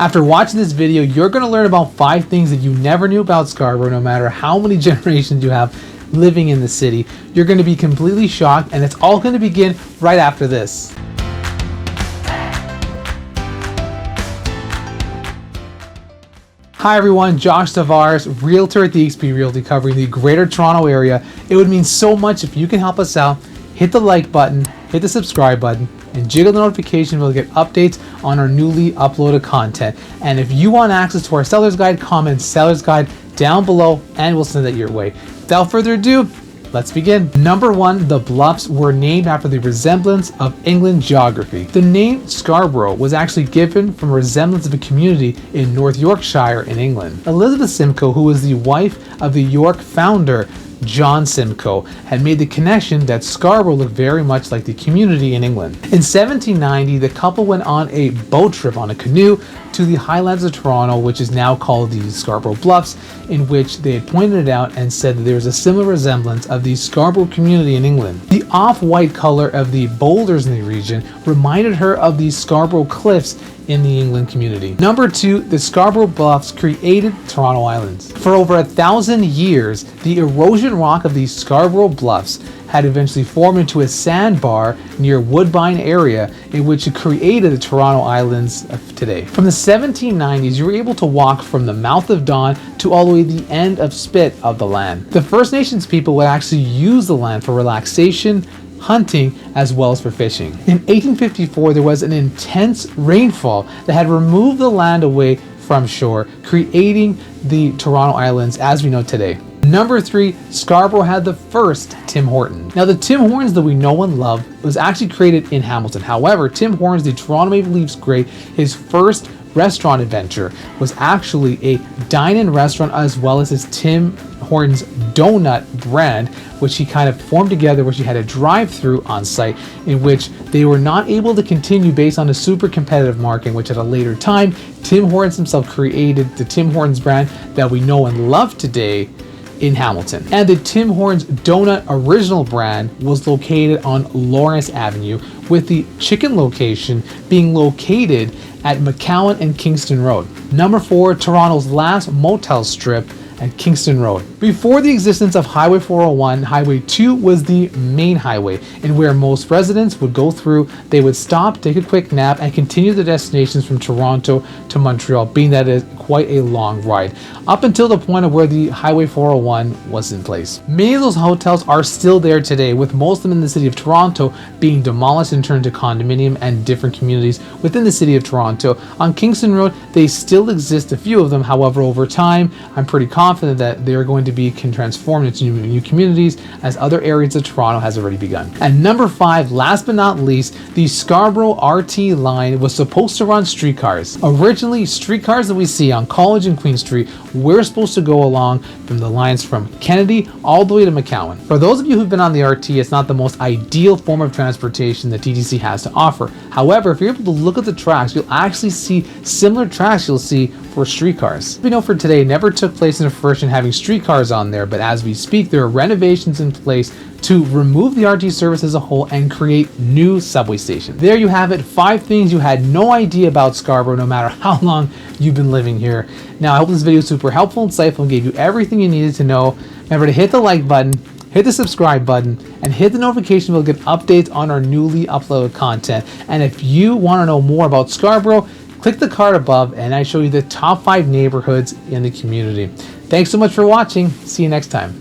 After watching this video, you're going to learn about 5 things that you never knew about Scarborough, no matter how many generations you have living in the city. You're going to be completely shocked, and it's all going to begin right after this. Hi everyone, Josh Tavares, Realtor at the XP Realty, covering the Greater Toronto Area. It would mean so much if you can help us out. Hit the like button, hit the subscribe button, and jiggle the notification bell to get updates on our newly uploaded content. And if you want access to our Seller's Guide, comment Seller's Guide down below and we'll send it your way. Without further ado, let's begin. Number 1, the Bluffs were named after the resemblance of England geography. The name Scarborough was actually given from a resemblance of a community in North Yorkshire in England. Elizabeth Simcoe, who was the wife of the York founder John Simcoe, had made the connection that Scarborough looked very much like the community in England. In 1790, the couple went on a boat trip on a canoe to the Highlands of Toronto, which is now called the Scarborough Bluffs, in which they had pointed it out and said that there was a similar resemblance of the Scarborough community in England. The off-white color of the boulders in the region reminded her of the Scarborough Cliffs in the England community. Number 2, the Scarborough Bluffs created Toronto Islands. For over 1,000 years, the erosion rock of the Scarborough Bluffs had eventually formed into a sandbar near Woodbine area, in which it created the Toronto Islands of today. From the 1790s, you were able to walk from the mouth of Don to all the way to the end of Spit of the land. The First Nations people would actually use the land for relaxation, hunting, as well as for fishing. In 1854, there was an intense rainfall that had removed the land away from shore, creating the Toronto Islands as we know today. Number 3, Scarborough had the first Tim Horton. Now, the Tim Hortons that we know and love was actually created in Hamilton. However, Tim Hortons, the Toronto Maple Leafs great, his first restaurant adventure was actually a dine-in restaurant, as well as his Tim Hortons donut brand, which he kind of formed together, which he had a drive-through on site, in which they were not able to continue based on a super competitive market, which at a later time, Tim Hortons himself created the Tim Hortons brand that we know and love today in Hamilton. And the Tim Hortons donut original brand was located on Lawrence Avenue, with the chicken location being located at McCowan and Kingston Road. Number 4, Toronto's last motel strip at Kingston Road. Before the existence of Highway 401, Highway 2 was the main highway, and where most residents would go through. They would stop, take a quick nap, and continue their destinations from Toronto to Montreal, being that it is quite a long ride, up until the point of where the Highway 401 was in place. Many of those hotels are still there today, with most of them in the city of Toronto being demolished and turned to condominium and different communities within the city of Toronto. On Kingston Road, they still exist, a few of them. However, over time, I'm pretty confident that they're going to be transformed into new communities, as other areas of Toronto has already begun. And number 5, last but not least, the Scarborough RT line was supposed to run streetcars. Originally, streetcars that we see on College and Queen Street were supposed to go along from the lines from Kennedy all the way to McCowan. For those of you who've been on the RT, it's not the most ideal form of transportation that TTC has to offer. However, if you're able to look at the tracks, you'll actually see similar tracks you'll see for streetcars. We know for today never took place in a fruition having streetcars on there, but as we speak, there are renovations in place to remove the RT service as a whole and create new subway stations. There you have it, 5 things you had no idea about Scarborough, no matter how long you've been living here. Now, I hope this video was super helpful, insightful, and gave you everything you needed to know. Remember to hit the like button, hit the subscribe button, and hit the notification bell to get updates on our newly uploaded content. And if you want to know more about Scarborough, click the card above and I show you the top 5 neighborhoods in the community. Thanks so much for watching. See you next time.